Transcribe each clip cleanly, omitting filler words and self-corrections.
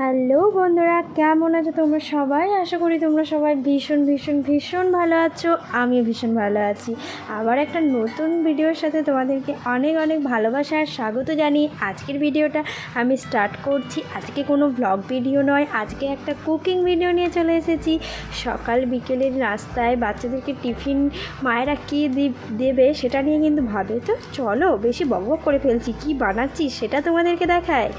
Hello বন্ধুরা, কেমন আছো তোমরা সবাই? আশা করি তোমরা সবাই ভীষণ ভালো আছো। আমিও ভীষণ ভালো আছি। আবার একটা নতুন ভিডিওর সাথে তোমাদেরকে অনেক ভালোবাসা আর স্বাগত জানিয়ে আজকের ভিডিওটা আমি স্টার্ট করছি। আজকে কোনো ব্লগ ভিডিও নয়, আজকে একটা কুকিং ভিডিও নিয়ে চলে এসেছি। সকাল বিকেলের রাস্তায় বাচ্চাদেরকে টিফিন মায়েরা কী দেবে সেটা নিয়ে কিন্তু ভাবে। তো চলো, বেশি বকবক করে ফেলছি, কি বানাচ্ছি সেটা তোমাদেরকে দেখায়।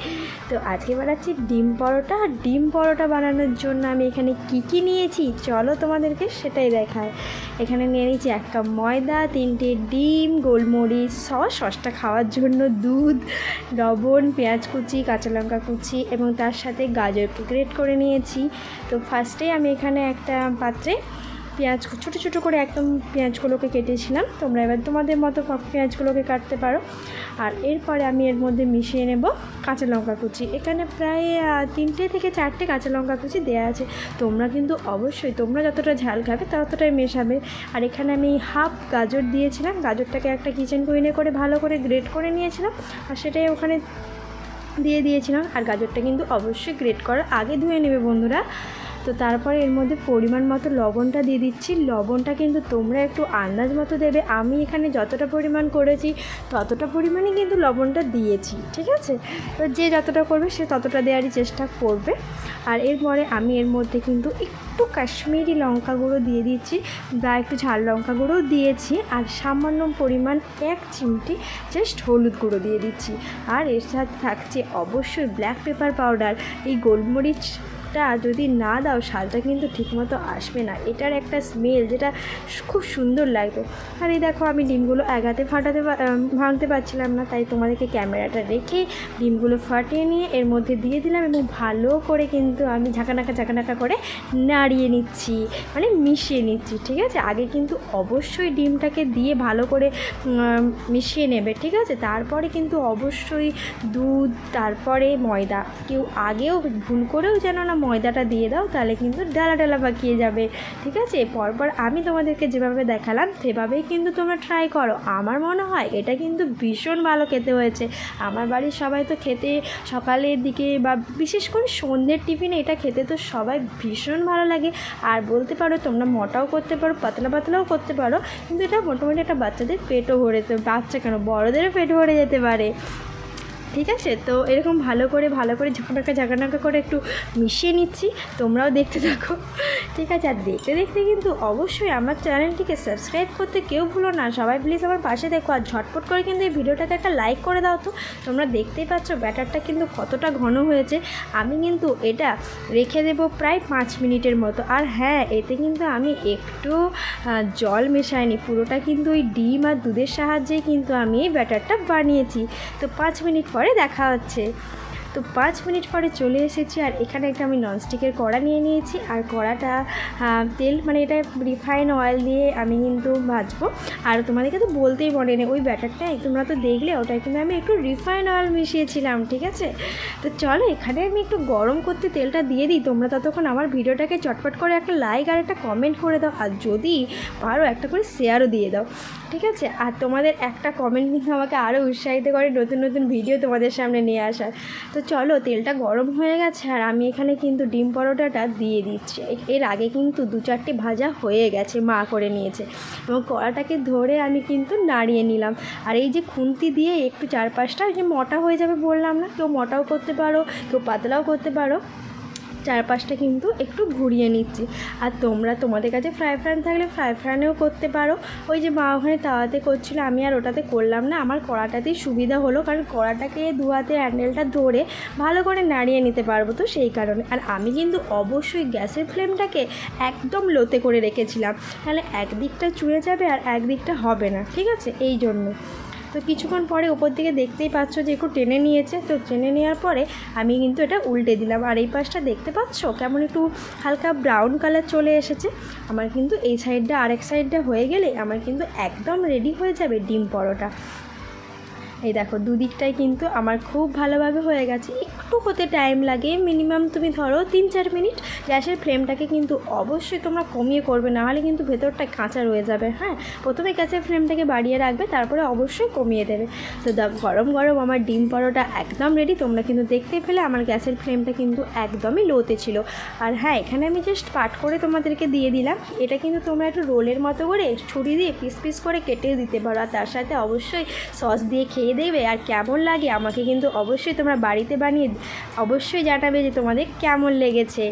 তো আজকে বানাচ্ছি ডিম পরোটা। আর ডিম পরোটা বানানোর জন্য আমি এখানে কি নিয়েছি চলো তোমাদেরকে সেটাই দেখায়। এখানে নিয়ে নিয়েছি 1 কাপ ময়দা, 3টে ডিম, গোলমরিচ, সসটা খাওয়ার জন্য, দুধ, লবণ, পেঁয়াজ কুচি, কাঁচা লঙ্কা কুচি এবং তার সাথে গাজরকে গ্রেট করে নিয়েছি। তো ফার্স্টেই আমি এখানে একটা পাত্রে পেঁয়াজ ছোটো করে একদম পেঁয়াজগুলোকে কেটেছিলাম। তোমরা এবার তোমাদের মতো পেঁয়াজগুলোকে কাটতে পারো। আর এরপরে আমি এর মধ্যে মিশিয়ে নেব কাঁচা লঙ্কা কুচি। এখানে প্রায় 3টে থেকে 4টে কাঁচা লঙ্কা কুচি দেওয়া আছে। তোমরা কিন্তু অবশ্যই তোমরা যতটা ঝাল খাবে ততটাই মেশাবে। আর এখানে আমি হাফ গাজর দিয়েছিলাম। গাজরটাকে একটা কিচেন কুইনে করে ভালো করে গ্রেট করে নিয়েছিলাম আর সেটাই ওখানে দিয়ে দিয়েছিলাম। আর গাজরটা কিন্তু অবশ্যই গ্রেট করার আগে ধুয়ে নেবে বন্ধুরা। তো তারপরে এর মধ্যে পরিমাণ মতো লবণটা দিয়ে দিচ্ছি। লবণটা কিন্তু তোমরা একটু আন্দাজ মতো দেবে। আমি এখানে যতটা পরিমাণ করেছি ততটা পরিমাণে কিন্তু লবণটা দিয়েছি, ঠিক আছে? তো যে যতটা করবে সে ততটা দেওয়ারই চেষ্টা করবে। আর এরপরে আমি এর মধ্যে কিন্তু একটু কাশ্মীরি লঙ্কা গুঁড়ো দিয়ে দিচ্ছি বা একটু ঝাল লঙ্কা গুঁড়োও দিয়েছি। আর সামান্য পরিমাণ 1 চিমটি জাস্ট হলুদ গুঁড়ো দিয়ে দিচ্ছি। আর এর সাথে থাকছে অবশ্যই ব্ল্যাক পেপার পাউডার। এই গোলমরিচ যদি না দাও স্বাদটা কিন্তু ঠিকমতো আসবে না। এটার একটা স্মেল যেটা খুব সুন্দর লাগবে। আর এই দেখো, আমি ডিমগুলো এগাতে ভাঙতে পারছিলাম না, তাই তোমাদেরকে ক্যামেরাটা রেখে ডিমগুলো ফাটিয়ে নিয়ে এর মধ্যে দিয়ে দিলাম এবং ভালো করে কিন্তু আমি ঝাঁকানাকা করে নাড়িয়ে নিচ্ছি, মানে মিশিয়ে নিচ্ছি, ঠিক আছে? আগে কিন্তু অবশ্যই ডিমটাকে দিয়ে ভালো করে মিশিয়ে নেবে, ঠিক আছে? তারপরে কিন্তু অবশ্যই দুধ, তারপরে ময়দা। কেউ আগেও ভুল করেও যেন না ময়দাটা দিয়ে দাও, তাহলে কিন্তু ডালা পাকিয়ে যাবে, ঠিক আছে? পরপর আমি তোমাদেরকে যেভাবে দেখালাম সেভাবেই কিন্তু তোমরা ট্রাই করো। আমার মনে হয় এটা কিন্তু ভীষণ ভালো খেতে হয়েছে। আমার বাড়ির সবাই তো খেতে সকালের দিকে বা বিশেষ করে সন্ধ্যের টিফিনে এটা খেতে তো সবাই ভীষণ ভালো লাগে। আর বলতে পারো তোমরা মোটাও করতে পারো, পাতলাও করতে পারো, কিন্তু এটা মোটামুটি একটা বাচ্চাদের পেটও ভরে, বাচ্চা কেন বড়োদেরও পেট ভরে যেতে পারে, ঠিক আছে? তো এরকম ভালো করে ঝাঁকানাকা করে একটু মিশিয়ে নিচ্ছি। তোমরাও দেখতে থাকো, ঠিক আছে? আর দেখতে কিন্তু অবশ্যই আমার চ্যানেলটিকে সাবস্ক্রাইব করতে কেউ ভুলো না। সবাই প্লিজ আমার পাশে দেখো আর ঝটপট করে কিন্তু এই ভিডিওটাকে একটা লাইক করে দাও। তো তোমরা দেখতেই পাচ্ছ ব্যাটারটা কিন্তু কতটা ঘন হয়েছে। আমি কিন্তু এটা রেখে দেবো প্রায় 5 মিনিটের মতো। আর হ্যাঁ, এতে কিন্তু আমি একটু জল মেশাইনি, পুরোটা কিন্তু ওই ডিম আর দুধের সাহায্যেই কিন্তু আমি এই ব্যাটারটা বানিয়েছি। তো 5 মিনিট পরে দেখা হচ্ছে। তো 5 মিনিট পরে চলে এসেছি। আর এখানে একটা আমি ননস্টিকের কড়া নিয়ে নিয়েছি। আর কড়াটা তেল, মানে এটা রিফাইন অয়েল দিয়ে আমি কিন্তু ভাজবো। আর তোমাদেরকে তো বলতেই মনে নেই, ওই ব্যাটারটাই তোমরা তো দেখলে, ওটাই কিন্তু আমি একটু রিফাইন অয়েল মিশিয়েছিলাম, ঠিক আছে? তো চলো, এখানে আমি একটু গরম করতে তেলটা দিয়ে দিই। তোমরা ততক্ষণ আমার ভিডিওটাকে চটপট করে একটা লাইক আর একটা কমেন্ট করে দাও। আর যদি পারো একটা করে শেয়ারও দিয়ে দাও, ঠিক আছে? আর তোমাদের একটা কমেন্ট কিন্তু আমাকে আরও উৎসাহিত করে নতুন ভিডিও তোমাদের সামনে নিয়ে আসার। তো চলো, তেলটা গরম হয়ে গেছে আর আমি এখানে কিন্তু ডিম পরোটাটা দিয়ে দিচ্ছি। এর আগে কিন্তু 2-4টি ভাজা হয়ে গেছে, মা করে নিয়েছে। এবং কড়াটাকে ধরে আমি কিন্তু নাড়িয়ে নিলাম। আর এই যে খুন্তি দিয়ে একটু চারপাশটা যে মোটা হয়ে যাবে বললাম না, কেউ মোটাও করতে পারো, কেউ পাতলাও করতে পারো, চারপাশটা কিন্তু একটু ঘুরিয়ে নিচ্ছি। আর তোমাদের কাছে ফ্রাই প্যান থাকলে ফ্রাই প্যানেও করতে পারো। ওই যে মা ওখানে তাওয়াতে করছিল, আমি আর ওটাতে করলাম না। আমার কড়াটাতেই সুবিধা হলো, কারণ কড়াটাকে 2 হাতে হ্যান্ডেলটা ধরে ভালো করে নাড়িয়ে নিতে পারবো, তো সেই কারণে। আর আমি কিন্তু অবশ্যই গ্যাসের ফ্লেমটাকে একদম লোতে করে রেখেছিলাম, তাহলে একদিকটা চুয়ে যাবে আর একদিকটা হবে না, ঠিক আছে? এই জন্য। তো কিছুক্ষণ পরে উপর দিকে দেখতেই পাচ্ছ যে একটু টেনে নিয়েছে। তো টেনে নেওয়ার পরে আমি কিন্তু এটা উল্টে দিলাম। আর এই পাশটা দেখতে পাচ্ছ কেমন একটু হালকা ব্রাউন কালার চলে এসেছে। আমার কিন্তু এই সাইডটা, আরেক সাইডটা হয়ে গেলে আমার কিন্তু একদম রেডি হয়ে যাবে ডিম পরোটা। এই দেখো দুদিকটাই কিন্তু আমার খুব ভালোভাবে হয়ে গেছে। একটু হতে টাইম লাগে, মিনিমাম তুমি ধরো 3-4 মিনিট। গ্যাসের ফ্লেমটাকে কিন্তু অবশ্যই তোমরা কমিয়ে করবে, নাহলে কিন্তু ভেতরটা কাঁচা রয়ে যাবে। হ্যাঁ, প্রথমে গ্যাসের ফ্লেমটাকে বাড়িয়ে রাখবে, তারপরে অবশ্যই কমিয়ে দেবে। তো গরম গরম আমার ডিম পরোটা একদম রেডি। তোমরা কিন্তু দেখতে পেলে আমার গ্যাসের ফ্লেমটা কিন্তু একদমই লোতে ছিল। আর হ্যাঁ, এখানে আমি জাস্ট পাট করে তোমাদেরকে দিয়ে দিলাম। এটা কিন্তু তোমরা একটু রোলের মতো করে ছুরি দিয়ে পিস পিস করে কেটেও দিতে পারো, আর তার সাথে অবশ্যই সস দিয়ে খেয়ে দেবে। আর কেমন লাগে আমাকে কিন্তু অবশ্যই তোমরা বাড়িতে বানিয়ে অবশ্যই জানাবে যে তোমাদের কেমন লেগেছে।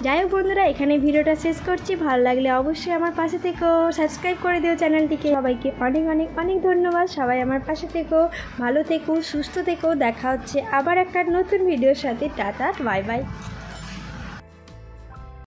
যাই হোক বন্ধুরা, এখানে ভিডিওটা শেষ করছি। ভালো লাগলে অবশ্যই আমার পাশে থেকো, সাবস্ক্রাইব করে দিও চ্যানেলটিকে। সবাইকে অনেক অনেক অনেক ধন্যবাদ। সবাই আমার পাশে থেকো, ভালো থেকো, সুস্থ থেকো। দেখা হচ্ছে আবার একটা নতুন ভিডিওর সাথে। Tata, bye bye.